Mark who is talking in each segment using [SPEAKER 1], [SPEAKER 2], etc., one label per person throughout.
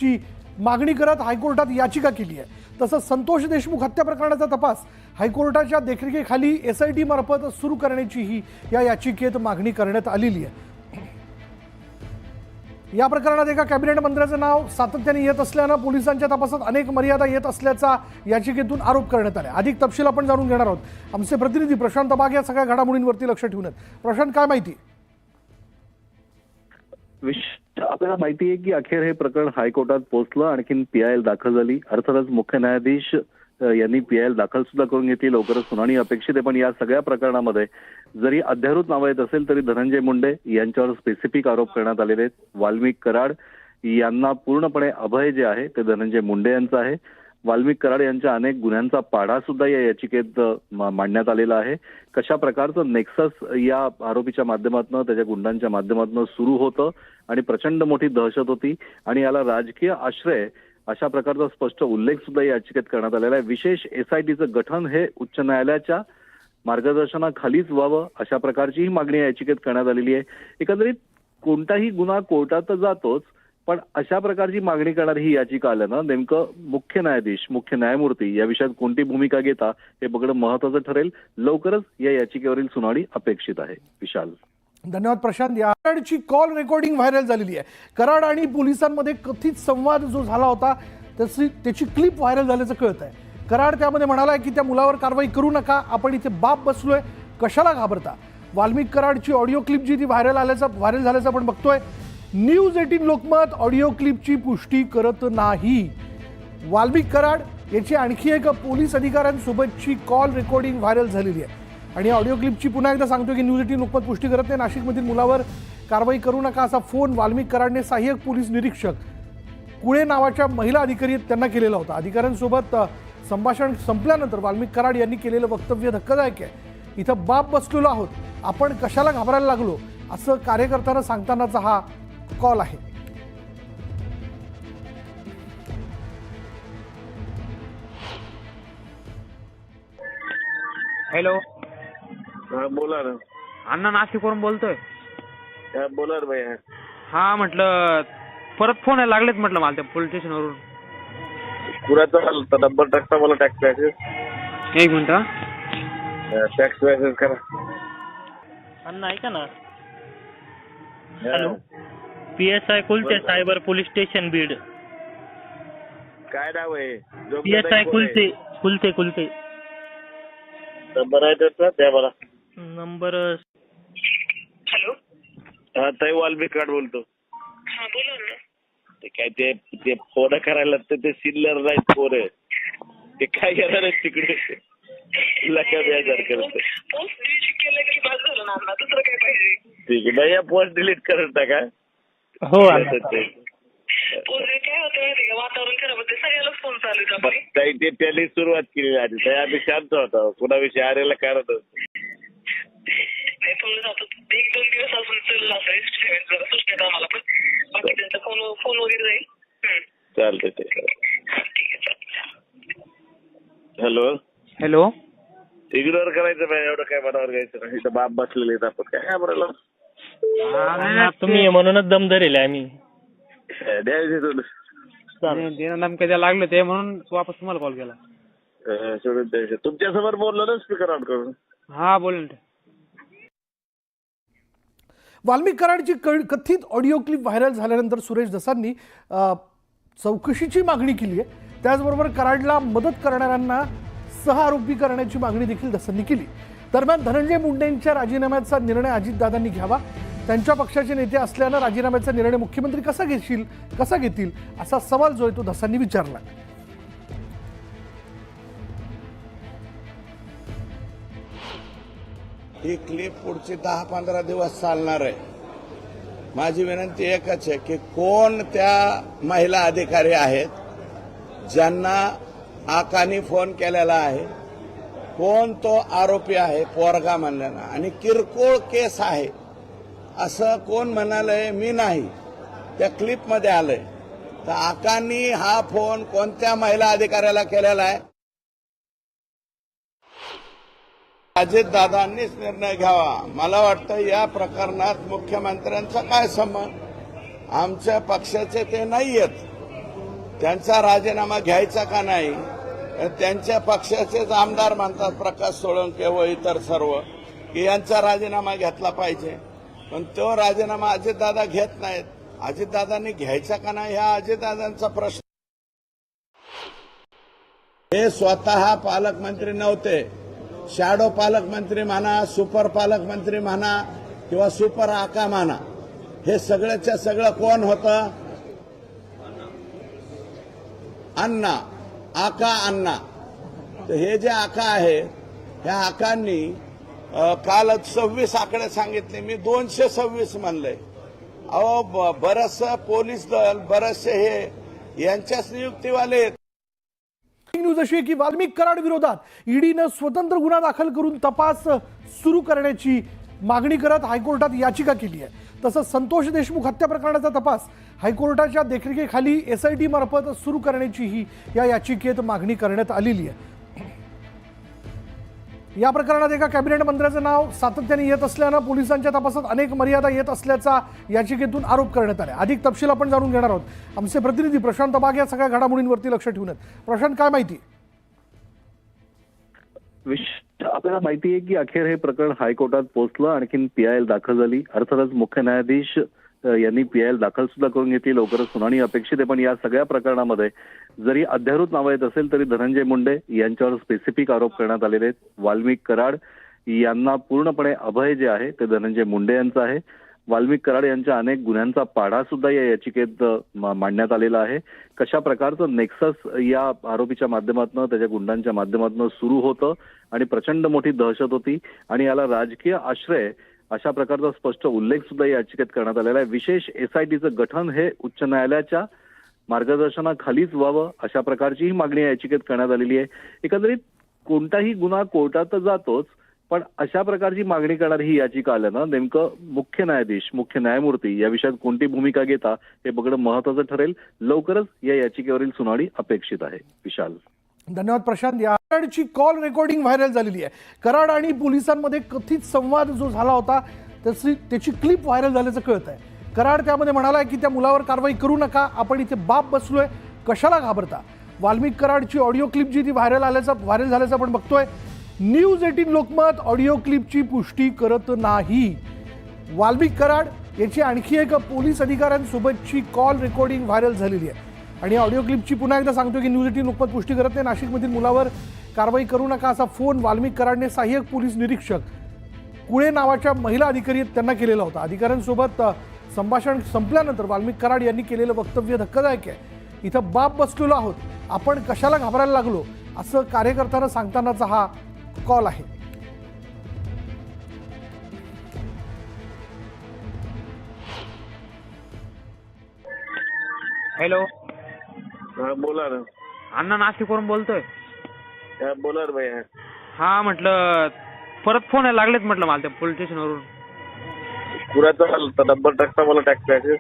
[SPEAKER 1] ची मागणी करत हायकोर्टात याचिका केली आहे। तसंच संतोष देशमुख हत्या प्रकरणाचा तपास हायकोर्टाच्या देखरेखीखाली SIT मार्फत सुरू करण्याचीही या याचिकेत मागणी करण्यात आलेली आहे। या प्रकरणात एका कॅबिनेट मंत्र्याचं नाव सातत्याने येत असल्यानं पोलिसांच्या तपासात अनेक मर्यादा येत असल्याचा याचिकेतून आरोप करण्यात आला। अधिक तपशील आपण जाणून घेणार आहोत। आमचे प्रतिनिधी प्रशांत बाग या सगळ्या घडामोडींवरती लक्ष ठेवून आहेत। प्रशांत, काय माहिती?
[SPEAKER 2] आपल्याला माहिती आहे की अखेर हे प्रकरण हायकोर्टात पोहोचलं, आणखीन PIL दाखल झाली। अर्थातच मुख्य न्यायाधीश यांनी PIL दाखल सुद्धा करून घेतली। लवकरच सुनावणी अपेक्षित आहे। पण या सगळ्या प्रकरणामध्ये जरी अध्यारूत नाव येत असेल तरी धनंजय मुंडे यांच्यावर स्पेसिफिक आरोप करण्यात आलेले आहेत। वाल्मिक कराड यांना पूर्णपणे अभय जे आहे ते धनंजय मुंडे यांचं आहे। वाल्मिक कराड यांच्या अनेक गुन्ह्यांचा पाढा सुद्धा या याचिकेत मांडण्यात आलेला आहे। कशा प्रकारचं नेक्सस या आरोपीच्या माध्यमातून, त्याच्या गुंडांच्या माध्यमातून सुरू होतं आणि प्रचंड मोठी दहशत होती आणि याला राजकीय आश्रय अशा प्रकारचा स्पष्ट उल्लेख सुद्धा या याचिकेत करण्यात आलेला आहे। विशेष SITचं गठन हे उच्च न्यायालयाच्या मार्गदर्शनाखालीच व्हावं अशा प्रकारची ही मागणी या याचिकेत करण्यात आलेली आहे। एकंदरीत कोणताही गुन्हा कोर्टात तर जातोच, पण अशा प्रकारची मागणी करणारी ही याचिका आल्यानं नेमकं मुख्य न्यायाधीश, मुख्य न्यायमूर्ती या विषयात कोणती भूमिका घेता हे बघणं महत्त्वाचं ठरेल। लवकरच या याचिकेवरील सुनावणी अपेक्षित आहे। विशाल,
[SPEAKER 1] धन्यवाद प्रशांत। या कराडची कॉल रेकॉर्डिंग व्हायरल झालेली आहे। कराड आणि पोलिसांमध्ये कथित संवाद जो झाला होता त्याची क्लिप व्हायरल झाल्याचं कळत आहे। कराड त्यामध्ये म्हणाला की त्या मुलावर कारवाई करू नका, आपण इथे बाप बसलोय, कशाला घाबरता। वाल्मिक कराडची ऑडिओ क्लिप जी ती व्हायरल झाल्याचं आपण बघतोय। न्यूज 18 लोकमत ऑडिओ क्लिपची पुष्टी करत नाही। वाल्मिक कराड याची आणखी एक पोलीस अधिकाऱ्यांसोबतची कॉल रेकॉर्डिंग व्हायरल झालेली आहे आणि ऑडिओ क्लिपची पुन्हा एकदा सांगतो की न्यूज 18 लोकमत पुष्टी करत नाही। नाशिकमधील मुलावर कारवाई करू नका असा फोन वाल्मिक कराडने सहाय्यक पोलीस निरीक्षक कुळे नावाच्या महिला अधिकारी त्यांना केलेला होता। अधिकाऱ्यांसोबत संभाषण संपल्यानंतर वाल्मिक कराड यांनी केलेलं वक्तव्य धक्कादायक आहे। इथं बाप बसलेलो आहोत, आपण कशाला घाबरायला लागलो असं कार्यकर्त्यांना सांगतानाचा हा कॉल आहे।
[SPEAKER 3] हॅलो,
[SPEAKER 4] बोला ना
[SPEAKER 3] अण्णा, नाशिकवरून बोलतोय।
[SPEAKER 4] बोला रे भैया।
[SPEAKER 3] हा, म्हटलं परत फोन यायला लागलेत म्हटलं मला त्या पोलीस स्टेशनवरून।
[SPEAKER 4] कुणाचा नंबर टाकता मला टॅक्स मॅसेज?
[SPEAKER 3] एक मिनिट,
[SPEAKER 4] टॅक्स मॅसेज करा
[SPEAKER 5] अण्णा, ऐका ना। Hello, PSI Kulte, cyber police station Beed.
[SPEAKER 4] काय नाव आहे?
[SPEAKER 5] PSI कुलते
[SPEAKER 4] नंबर आहे त्याचा, द्या मला
[SPEAKER 5] नंबर।
[SPEAKER 6] हॅलो,
[SPEAKER 4] हा ताई, वाल्मिक कराड बोलतो।
[SPEAKER 6] हा बोला ना।
[SPEAKER 4] ते काय ते फोन करायला ते सिल्लर नाहीत पोरं, ते काय करणार आहे तिकडे लका बेजार करत।
[SPEAKER 6] पोस्ट डिलीट केलं की बाद झालं ना अण्णा, दुसरं काय पाहिजे?
[SPEAKER 4] ठीक आहे भैया, पोस्ट डिलीट करत टाका।
[SPEAKER 5] हो
[SPEAKER 6] पोस्ट काय होतं माहिती का, वातावरण खराब होते, सगळ्यालाच फोन चालू आहे आपले।
[SPEAKER 4] ताई ते त्यांनी सुरुवात केली आधी, ताई आम्ही शांत होता, कुणाविषयी आरेला कारण
[SPEAKER 6] नाही फोन जातो 1-2 दिवस अजून चालला असेल, जरा सुचण्यात आम्हाला, पण बाकी त्यांचा फोन वगैरे जाईल।
[SPEAKER 4] चालतंय ते करा।
[SPEAKER 6] ठीक आहे, चालेल।
[SPEAKER 4] हॅलो
[SPEAKER 3] हॅलो,
[SPEAKER 4] इग्नोर करायचं बाई, एवढं काय मनावर घ्यायचं नाही। इथं बाप बसलेले आहेत, आपण काय बोलायला?
[SPEAKER 5] तुम्ही म्हणूनच दम धरेल आम्ही।
[SPEAKER 3] नेमकं द्यायला लागलं ते म्हणून वापस तुम्हाला कॉल केला।
[SPEAKER 4] सोडून द्यायचं, तुमच्या समोर बोललो ना स्पीकर ऑन करून।
[SPEAKER 3] हा, बोल ना।
[SPEAKER 1] वाल्मिक कराडची कथित ऑडिओ क्लिप व्हायरल झाल्यानंतर सुरेश धसांनी चौकशीची मागणी केली आहे। त्याचबरोबर कराडला मदत करणाऱ्यांना सहआरोपी करण्याची मागणी देखील धसांनी केली। दरम्यान धनंजय मुंडेंच्या राजीनाम्याचा निर्णय अजितदादांनी घ्यावा, त्यांच्या पक्षाचे नेते असल्यानं राजीनाम्याचा निर्णय मुख्यमंत्री कसा घेतील असा सवाल जो आहे तो धसांनी विचारला।
[SPEAKER 7] ही क्लिप पुढचे 10-15 दिवस चालणार आहे। माझी विनंती एकच आहे की कोण त्या महिला अधिकारी आहेत ज्यांना आकानी फोन केलेला आहे, कोण तो आरोपी आहे पोरगा म्हणल्यानं, आणि किरकोळ केस आहे असं कोण म्हणालंय? मी नाही, त्या क्लिपमध्ये आलंय। तर आकानी हा फोन कोणत्या महिला अधिकाऱ्याला केलेला आहे? अजितदादांनीच निर्णय घ्यावा। मला वाटतं या प्रकरणात मुख्यमंत्र्यांचा काय संबंध? आमच्या पक्षाचे ते नाहीयेत, त्यांचा राजीनामा घ्यायचा का नाही? त्यांच्या पक्षाचेच आमदार म्हणतात, प्रकाश सोळंके व इतर सर्व, की यांचा राजीनामा घेतला पाहिजे. पण तो राजीनामा अजितदादा घेत नाहीत. अजितदादांनी घ्यायचा का नाही हा अजितदादांचा प्रश्न. हे स्वतः पालकमंत्री नव्हते. शॅडो पालकमंत्री म्हणा, सुपर पालकमंत्री म्हणा किंवा सुपर आका म्हणा, हे सगळ्याच्या सगळं कोण होतं? अण्णा, आका अण्णा. तर हे जे आका आहेत, ह्या आकांनी काल 26 आकडे सांगितले, मी 226 म्हणले. अहो, बरचसं पोलीस दल, बरेचसे हे यांच्याच नियुक्तीवाले आहेत.
[SPEAKER 1] न्यूज अशी आहे की वाल्मिक कराड विरोधात ईडीनं स्वतंत्र गुन्हा दाखल करून तपास सुरू करण्याची मागणी करत हायकोर्टात याचिका केली आहे. तसंच संतोष देशमुख हत्या प्रकरणाचा तपास हायकोर्टाच्या देखरेखीखाली SIT मार्फत सुरू करण्याचीही या याचिकेत मागणी करण्यात आलेली आहे. या प्रकरणात एका कॅबिनेट मंत्र्याचं नाव सातत्याने येत असल्यानं पोलिसांच्या तपासात अनेक मर्यादा येत असल्याचा याचिकेतून आरोप करण्यात आला. अधिक तपशील आपण जाणून घेणार आहोत. आमचे प्रतिनिधी प्रशांत बाग या सगळ्या घडामोडींवरती लक्ष ठेवून आहेत. प्रशांत, काय माहिती?
[SPEAKER 2] आपल्याला माहिती आहे की अखेर हे प्रकरण हायकोर्टात पोहोचलं, आणखीन PIL दाखल झाली. अर्थातच मुख्य न्यायाधीश यांनी PIL दाखल सुद्धा करून घेतली. लवकरच सुनावणी अपेक्षित आहे. पण या सगळ्या प्रकरणामध्ये जरी अध्यारूत नावं येत असेल तरी धनंजय मुंडे यांच्यावर स्पेसिफिक आरोप करण्यात आलेले आहेत. वाल्मिक कराड यांना पूर्णपणे अभय जे आहे ते धनंजय मुंडे यांचं आहे. वाल्मिक कराड यांच्या अनेक गुन्ह्यांचा पाढा सुद्धा या याचिकेत मांडण्यात आलेला आहे. कशा प्रकारचं नेक्सस या आरोपीच्या माध्यमातून, त्याच्या गुंडांच्या माध्यमातून सुरू होतं आणि प्रचंड मोठी दहशत होती आणि याला राजकीय आश्रय अशा प्रकारचा स्पष्ट उल्लेख सुद्धा या याचिकेत करण्यात आलेला आहे. विशेष SITचं गठन हे उच्च न्यायालयाच्या मार्गदर्शनाखालीच व्हावं अशा प्रकारची ही मागणी या याचिकेत करण्यात आलेली आहे. एकंदरीत कोणताही गुन्हा कोर्टात जातोच, पण अशा प्रकारची मागणी करणारी ही याचिका आल्यानं नेमकं मुख्य न्यायाधीश, मुख्य न्यायमूर्ती या विषयात कोणती भूमिका घेता हे बघणं महत्वाचं ठरेल. लवकरच या याचिकेवरील सुनावणी अपेक्षित आहे. विशाल,
[SPEAKER 1] धन्यवाद प्रशांत. या कराडची कॉल रेकॉर्डिंग व्हायरल झालेली आहे. कराड आणि पोलिसांमध्ये कथित संवाद जो झाला होता त्याची क्लिप व्हायरल झाल्याचं कळत आहे. कराड त्यामध्ये म्हणाला की त्या मुलावर कारवाई करू नका, आपण इथे बाप बसलोय, कशाला घाबरता. वाल्मिक कराडची ऑडिओ क्लिप जी ती व्हायरल झाल्याचं आपण बघतोय. न्यूज 18 लोकमत ऑडिओ क्लिपची पुष्टी करत नाही. वाल्मिक कराड याची आणखी एक पोलीस अधिकाऱ्यांसोबतची कॉल रेकॉर्डिंग व्हायरल झालेली आहे आणि ऑडिओ क्लिपची पुन्हा एकदा सांगतो की न्यूज 18 लोकमत पुष्टी करत नाही. नाशिकमधील मुलावर कारवाई करू नका असा फोन वाल्मिक कराडने सहाय्यक पोलीस निरीक्षक कुळे नावाच्या महिला अधिकारी त्यांना केलेला होता. अधिकाऱ्यांसोबत संभाषण संपल्यानंतर वाल्मिक कराड यांनी केलेलं वक्तव्य धक्कादायक आहे. इथं बाप बसलेलो आहोत, आपण कशाला घाबरायला लागलो असं कार्यकर्त्यांना सांगतानाचा हा कॉल आहे.
[SPEAKER 3] हॅलो,
[SPEAKER 4] बोला ना.
[SPEAKER 3] अण्णा नाशिकवरून बोलतोय.
[SPEAKER 4] बोला ना भैया.
[SPEAKER 3] हा, म्हटलं परत फोन यायला लागलेत म्हटलं मला त्या पोलीस स्टेशनवरून.
[SPEAKER 4] कुणाचा नंबर टाकता मला टॅक्स मॅसेज.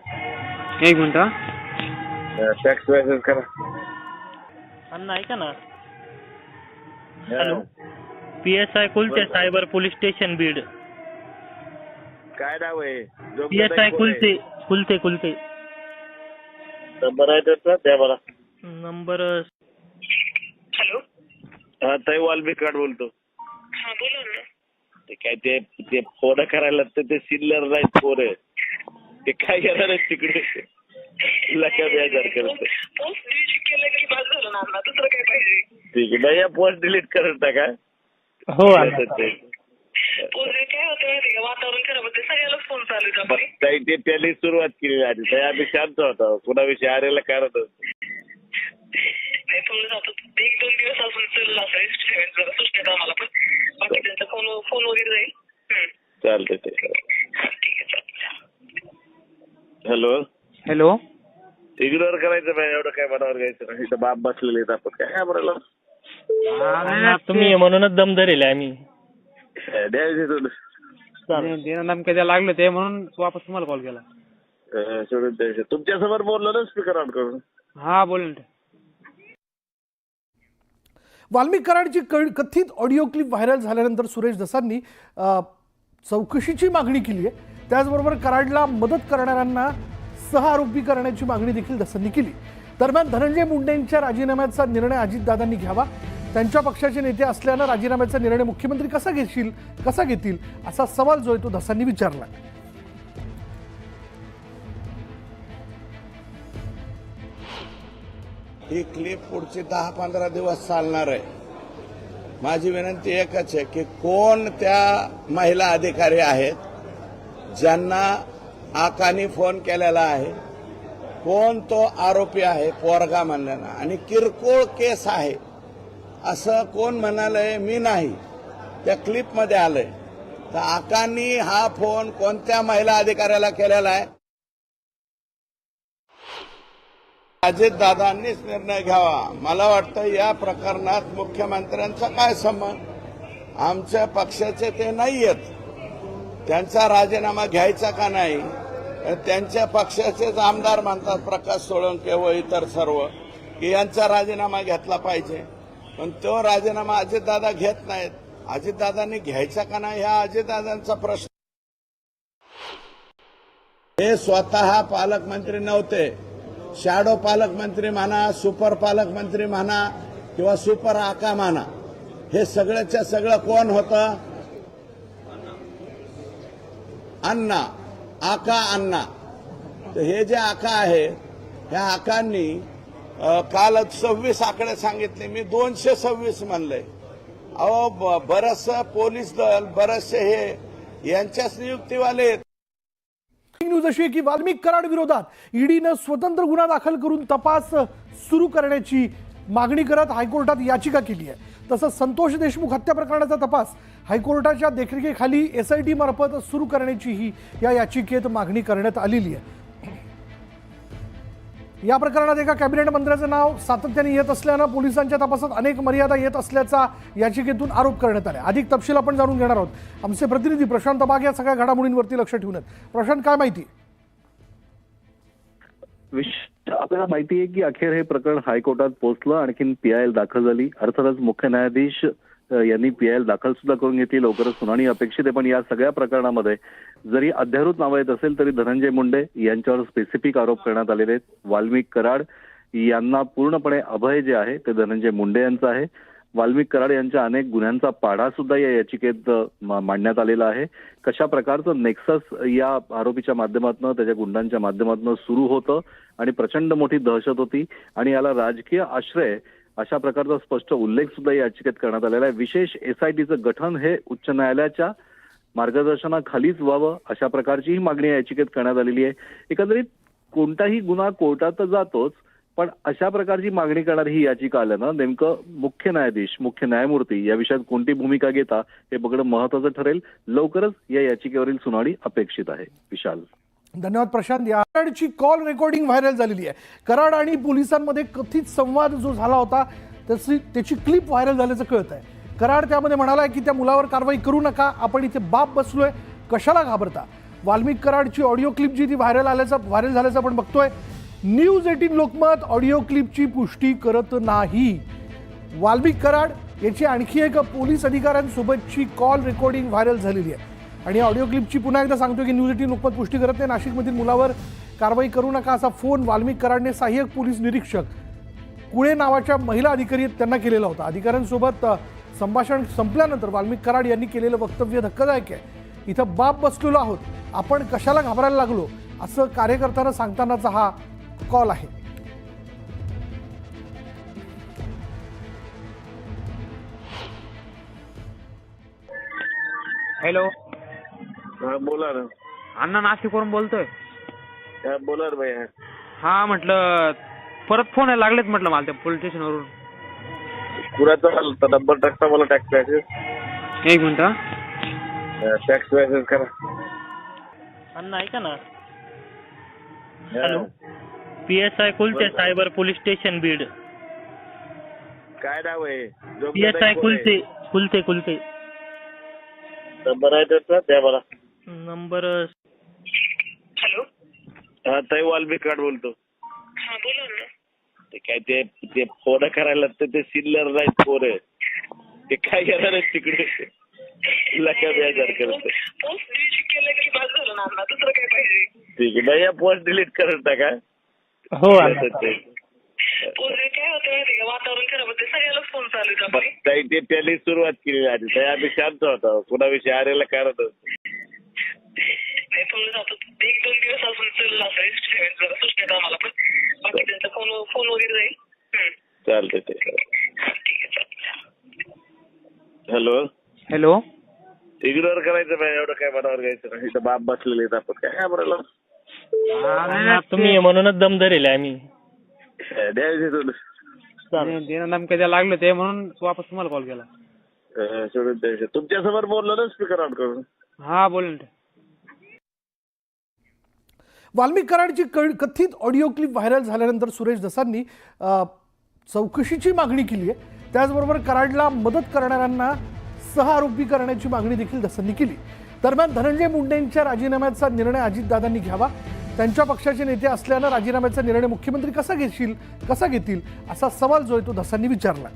[SPEAKER 3] एक मिनिट.
[SPEAKER 4] टॅक्स मॅसेज करा.
[SPEAKER 5] अण्णा ऐका ना. Hello, PSI Kulte, cyber police station Beed.
[SPEAKER 4] काय नाव आहे?
[SPEAKER 5] PSI कुलते.
[SPEAKER 4] नंबर आहे त्याचा, द्या मला.
[SPEAKER 5] नंबर.
[SPEAKER 6] हॅलो,
[SPEAKER 4] हा, ताई वाल्मिक कराड बोलतो.
[SPEAKER 6] हा बोला ना.
[SPEAKER 4] ते काय ते फोन करायला ते सिल्लर नाहीत पोरं, ते काय करणार तिकडे लका बेजार करत.
[SPEAKER 6] पोस्ट डिलीट केलं की बाद झालं ना. दुसरं काय पाहिजे?
[SPEAKER 4] ठीक आहे भैया, पोस्ट डिलीट करत टाका.
[SPEAKER 5] हो,
[SPEAKER 6] पोस्ट काय होतं माहिती का, वातावरण खराब होते, सगळ्यालाच फोन चालू आहेत आपले.
[SPEAKER 4] ताई ते त्यांनी सुरुवात केली आधी. ताई आम्ही शांत होतो, कुणाविषयी आरेला कारण
[SPEAKER 6] नाही फोन जातो. 1-2 दिवस अजून चालला असेल, जरा सुट्ट्यात आम्हाला, पण बाकी त्यांचा फोन वगैरे जाईल.
[SPEAKER 4] चालतंय ते.
[SPEAKER 6] ठीक आहे, चालेल.
[SPEAKER 4] हॅलो
[SPEAKER 3] हॅलो,
[SPEAKER 4] इग्नोर करायचं नाही, एवढं काय मनावर घ्यायचं नाही. इथं बाप बसलेले आहेत, आपण काय घाबरायला.
[SPEAKER 5] अण्णा, तुम्ही म्हणूनच दम धरेल आम्ही.
[SPEAKER 4] द्यायचे
[SPEAKER 3] त्यांना धमक्या द्यायला लागले ते म्हणून वापस तुम्हाला कॉल केला.
[SPEAKER 4] सोडून द्यायचे. तुमच्यासमोर बोललो ना स्पीकर ऑन करून.
[SPEAKER 3] हा, बोल ना.
[SPEAKER 1] वाल्मिक कराडची कथित ऑडिओ क्लिप व्हायरल झाल्यानंतर सुरेश धसांनी चौकशीची मागणी केली आहे. त्याचबरोबर कराडला मदत करणाऱ्यांना सहआरोपी करण्याची मागणी देखील धसांनी केली. दरम्यान धनंजय मुंडेंच्या राजीनाम्याचा निर्णय अजितदादांनी घ्यावा. त्यांच्या पक्षाचे नेते असल्यानं राजीनाम्याचा निर्णय मुख्यमंत्री कसा घेतील असा सवाल जो आहे तो धसांनी विचारला.
[SPEAKER 7] ही क्लिप पुढचे 10-15 दिवस चालणार आहे. माझी विनंती एकच आहे की कोण त्या महिला अधिकारी आहेत ज्यांना आकानी फोन केलेला आहे, कोण तो आरोपी आहे पोरगा म्हणल्यानं, आणि किरकोळ केस आहे असं कोण म्हणालंय? मी नाही, त्या क्लिपमध्ये आलंय. तर आकानी हा फोन कोणत्या महिला अधिकाऱ्याला केलेला आहे? अजितदादांनीच निर्णय घ्यावा. मला वाटतं या प्रकरणात मुख्यमंत्र्यांचा काय संबंध? आमच्या पक्षाचे ते नाहीयेत. त्यांचा राजीनामा घ्यायचा का नाही? त्यांच्या पक्षाचेच आमदार म्हणतात, प्रकाश सोळंके व इतर सर्व, की यांचा राजीनामा घेतला पाहिजे. पण तो राजीनामा अजितदादा घेत नाहीत. अजितदादांनी घ्यायचा का नाही हा अजितदादांचा प्रश्न. हे स्वतः पालकमंत्री नव्हते. शॅडो पालकमंत्री म्हणा, सुपर पालकमंत्री म्हणा किंवा सुपर आका म्हणा, हे सगळ्याच्या सगळं कोण होतं? अण्णा, आका अण्णा. तर हे जे आका आहे, ह्या आकांनी काल 26 आकडे सांगितले, मी 226 म्हणले. अहो, बरचसं पोलीस दल, बरेचसे हे यांच्याच नियुक्तीवाले आहेत.
[SPEAKER 1] न्यूज अशी आहे की वाल्मिक कराड विरोधात ईडीनं स्वतंत्र गुन्हा दाखल करून तपास सुरू करण्याची मागणी करत हायकोर्टात याचिका केली आहे. तसंच संतोष देशमुख हत्या प्रकरणाचा तपास हायकोर्टाच्या देखरेखीखाली SIT मार्फत सुरू करण्याचीही या याचिकेत मागणी करण्यात आलेली आहे. या प्रकरणात एका कॅबिनेट मंत्र्याचं नाव सातत्याने येत असल्यानं पोलिसांच्या तपासात अनेक मर्यादा येत असल्याचा याचिकेतून आरोप करण्यात आला. अधिक तपशील आपण जाणून घेणार आहोत. आमचे प्रतिनिधी प्रशांत बाग या सगळ्या घडामोडींवरती लक्ष ठेवून आहेत. प्रशांत, काय माहिती?
[SPEAKER 2] आपल्याला माहिती आहे की अखेर हे प्रकरण हायकोर्टात पोहोचलं. आणखीन PIL दाखल झाली. अर्थातच मुख्य न्यायाधीश यांनी PIL दाखल सुद्धा करून घेतली. लवकरच सुनावणी अपेक्षित आहे. पण या सगळ्या प्रकरणामध्ये जरी अध्यारूत नावं येत असेल तरी धनंजय मुंडे यांच्यावर स्पेसिफिक आरोप करण्यात आलेले आहेत. वाल्मिक कराड यांना पूर्णपणे अभय जे आहे ते धनंजय मुंडे यांचं आहे. वाल्मिक कराड यांच्या अनेक गुन्ह्यांचा पाढा सुद्धा या याचिकेत मांडण्यात आलेला आहे. कशा प्रकारचं नेक्सस या आरोपीच्या माध्यमातून, त्याच्या गुंडांच्या माध्यमातून सुरू होतं आणि प्रचंड मोठी दहशत होती आणि याला राजकीय आश्रय अशा प्रकारचा स्पष्ट उल्लेख सुद्धा या याचिकेत करण्यात आलेला आहे. विशेष SITचं गठन हे उच्च न्यायालयाच्या मार्गदर्शनाखालीच व्हावं अशा प्रकारची ही मागणी या याचिकेत करण्यात आलेली आहे. एकंदरीत कोणताही गुन्हा कोर्टात तर जातोच, पण अशा प्रकारची मागणी करणारी ही याचिका आल्यानं नेमकं मुख्य न्यायाधीश, मुख्य न्यायमूर्ती या विषयात कोणती भूमिका घेता हे बघणं महत्वाचं ठरेल. लवकरच या याचिकेवरील सुनावणी अपेक्षित आहे. विशाल,
[SPEAKER 1] धन्यवाद प्रशांत. या कराडची कॉल रेकॉर्डिंग व्हायरल झालेली आहे. कराड आणि पोलिसांमध्ये कथित संवाद जो झाला होता त्याची क्लिप व्हायरल झाल्याचं कळत आहे. कराड त्यामध्ये म्हणाला की त्या मुलावर कारवाई करू नका, आपण इथे बाप बसलोय, कशाला घाबरता. वाल्मिक कराडची ऑडिओ क्लिप जी ती व्हायरल झाल्याचं आपण बघतोय. न्यूज 18 लोकमत ऑडिओ क्लिपची पुष्टी करत नाही. वाल्मिक कराड याची आणखी एक पोलीस अधिकाऱ्यांसोबतची कॉल रेकॉर्डिंग व्हायरल झालेली आहे आणि ऑडिओ क्लिपची पुन्हा एकदा सांगतो की न्यूज 18 लोकमत पुष्टी करत नाही. नाशिकमधील मुलावर कारवाई करू नका असा फोन वाल्मिक कराडने सहाय्यक पोलीस निरीक्षक कुळे नावाच्या महिला अधिकारी आहेत त्यांना केलेला होता. अधिकाऱ्यांसोबत संभाषण संपल्यानंतर वाल्मिक कराड यांनी केलेलं वक्तव्य धक्कादायक आहे. इथं बाप बसलेलो आहोत, आपण कशाला घाबरायला लागलो असं कार्यकर्त्यांना सांगतानाचा हा कॉल आहे.
[SPEAKER 3] हॅलो,
[SPEAKER 4] हा बोला ना.
[SPEAKER 3] अण्णा नाशिकवरून बोलतोय.
[SPEAKER 4] हा बोला रे भैया.
[SPEAKER 3] हा, म्हटलं परत फोन यायला लागलेत म्हटलं मला त्या पोलीस स्टेशनवरून.
[SPEAKER 4] कुणाचा नंबर टाकता मला टॅक्स मॅसेज.
[SPEAKER 3] एक मिनिट.
[SPEAKER 4] टॅक्स मॅसेज करा.
[SPEAKER 5] अण्णा ऐका ना. Hello, PSI Kulte, cyber police station Beed.
[SPEAKER 4] काय नाव आहे?
[SPEAKER 5] PSI कुलते.
[SPEAKER 4] नंबर आहे त्याचा, द्या मला.
[SPEAKER 5] नंबर.
[SPEAKER 6] हॅलो,
[SPEAKER 4] हा ताई, वाल्मिक कराड बोलतो.
[SPEAKER 6] हा बोला ना.
[SPEAKER 4] ते काय ते फोन करायला ते सिल्लर नाहीत पोरं. ते काय करणार आहेत तिकडे? लका बेजार करत.
[SPEAKER 6] पोस्ट डिलीट केलं की बाद झालं ना अण्णा, दुसरं काय पाहिजे?
[SPEAKER 4] ठीक आहे भैया, पोस्ट डिलीट करत टाका.
[SPEAKER 5] हो,
[SPEAKER 6] माहिती का वातावरण खराब होते सगळ्यालाच फोन चालू आहेत आपले.
[SPEAKER 4] ताई ते त्यांनी सुरुवात केली आधी ताई आम्ही शांत होतो कुणाविषयी आरेला कारण
[SPEAKER 6] नाही पण जातो 1-2 दिवस अजून चालला असेल जरा सुटण्यात आम्हाला पण बाकी त्यांचा फोन वगैरे जाईल.
[SPEAKER 4] चालतंय ते
[SPEAKER 6] ठीक आहे चालेल.
[SPEAKER 4] Hello
[SPEAKER 3] hello.
[SPEAKER 4] इग्नोर करायचं नाही एवढं काय मनावर घ्यायचं नाही इथं बाप बसलेले आहेत आपण काय बोलायला
[SPEAKER 5] तुम्ही म्हणूनच दम धरेले आम्ही.
[SPEAKER 4] द्यायचे थोडं
[SPEAKER 3] धमक्या द्यायला लागले ते म्हणून वापस तुम्हाला कॉल केला.
[SPEAKER 4] सोडून द्यायचे तुमच्या समोर बोललो ना स्पीकर ऑन करून.
[SPEAKER 3] हा बोल ना.
[SPEAKER 1] वाल्मिक कराडची कथित ऑडिओ क्लिप व्हायरल झाल्यानंतर सुरेश धसांनी चौकशीची मागणी केली आहे. त्याचबरोबर कराडला मदत करणाऱ्यांना सहआरोपी करण्याची मागणी देखील धसांनी केली. दरम्यान धनंजय मुंडेंच्या राजीनाम्याचा निर्णय अजितदादांनी घ्यावा. त्यांच्या पक्षाचे नेते असल्यानं राजीनाम्याचा निर्णय मुख्यमंत्री कसा घेतील असा सवाल जो आहे तो धसांनी विचारला.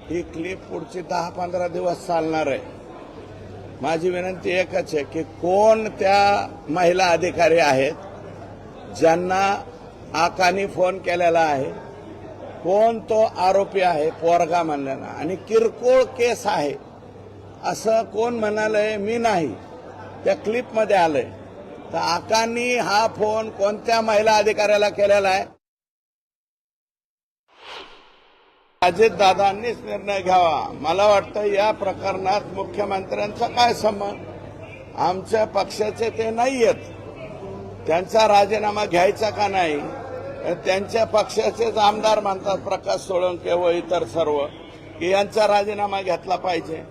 [SPEAKER 7] ही क्लिप पुढचे 10-15 दिवस चालणार आहे. माझी विनंती एकच आहे की कोण त्या महिला अधिकारी आहेत ज्यांना आकानी फोन केलेला आहे, कोण तो आरोपी आहे पोरगा म्हणल्यानं आणि किरकोळ केस आहे असं कोण म्हणालंय. मी नाही, त्या क्लिपमध्ये आलंय. तर आकानी हा फोन कोणत्या महिला अधिकाऱ्याला केलेला आहे अजितदादांनीच निर्णय घ्यावा. मला वाटतं या प्रकरणात मुख्यमंत्र्यांचा काय संबंध, आमच्या पक्षाचे ते नाहीयेत. त्यांचा राजीनामा घ्यायचा का नाही, त्यांच्या पक्षाचेच आमदार म्हणतात प्रकाश सोळंके व इतर सर्व की यांचा राजीनामा घेतला पाहिजे.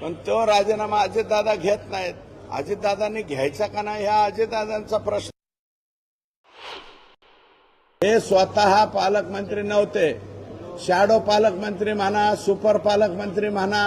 [SPEAKER 7] पण तो राजीनामा अजितदादा घेत नाहीत. अजितदादांनी घ्यायचा का नाही हा अजितदादांचा प्रश्न. हे स्वतः पालकमंत्री नव्हते, शॅडो पालकमंत्री म्हणा, सुपर पालकमंत्री म्हणा,